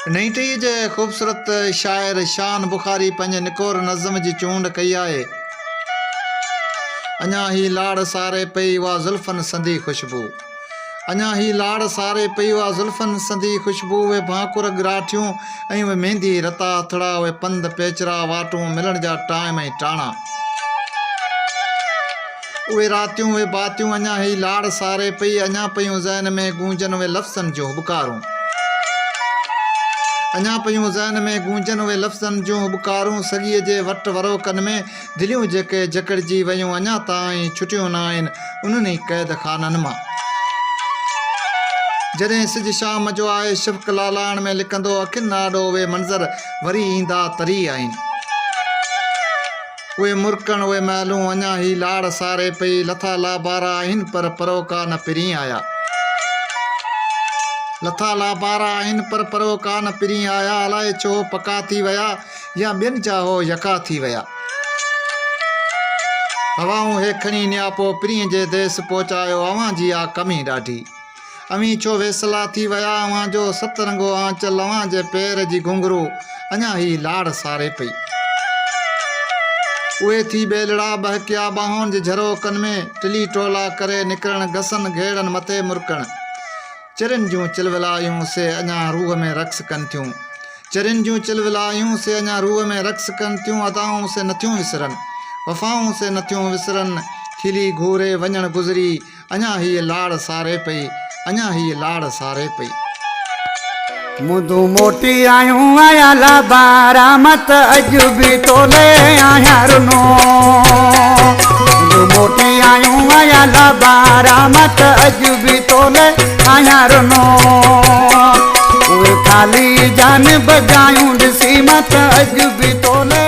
नईटीअ जे ख़ूबसूरत शाइर शान बुखारी पंहिंजे निकोर नज़म जी चूंड कई आहे। अञा ही लाड़ सारे पई उहा ज़ुल्फ़नि संदी ख़ुशबू, अञा ही लाड़ सारे पई उहा ज़ुल्फ़नि संदी ख़ुशबू। उहे भाकुर गिराठियूं ऐं उहे मेहंदी रता हथड़ा, उहे पंध पेचरा वाटूं मिलण जा टाइम ऐं टाणा, उहे रातियूं उहे बातियूं। अञा ही लाड़ सारे पई, अञा पयूं ज़हन में गूंजनि उहे लफ़्ज़नि जूं हुबकारूं, अञा पयूं ज़हन में गूंजनि उहे लफ़्ज़नि जूं हुबकारूं। सॻीअ जे वट वरोकनि में दिलियूं जेके जकड़जी वयूं, अञा ताईं छुटियूं न आहिनि उन्हनि क़ैद खाननि मां। जॾहिं सिज शाम जो आहे शिफ़क़ लालाण में लिकंदो, अखियुनि आॾो उहे मंज़र वरी ईंदा तरी आहिनि। उहे मुर्कण उहे महलूं अञा ही लाड़ सारे पई, लथा लाबारा आहिनि पर परोका न पिरी आया, लथा लाबारा आहिनि पर परोका न पिरी आया। अलाए छो पका थी विया या ॿियनि जा हो यका थी विया। हवाऊं हे खणी नियापो पिरीअ जे देस पहुचायो, अव्हां जी आ कमी ॾाढी, अवी छो वेसला थी विया। अव्हां जो सतरंगो आंचल, अव्हां जे पेर जी घुंघरू अञा ही लाड़ सारे पई। उहे थी बेलड़ा बहकिया बाहुनि जे झरोकनि में, टिली टोला करे निकिरण घसनि घेड़नि मथे मुर्कण। चरिन जूं चिलविलायूं से अञा रूह में रक़्स कनि थियूं, चरिन जूं चिलविलायूं से अञा रूह में रक़्स कनि थियूं। अदाऊं से नथियूं विसरनि, वफ़ाऊं से नथियूं विसरनि, खिली घूरे वञण गुज़री अञा हीअ लाड़ सारे पई, अञा हीअ लाड़ सारे पई। मुदू मोटी आयूं आया लाबारा मत अॼु बि तोले आया रुनो, मुदू मोटी आयूं आया लाबारा मत अॼु बि तोले आया रुनो। उहे ख़ाली जान बजायूं ॾिसी मत अॼु बि तोले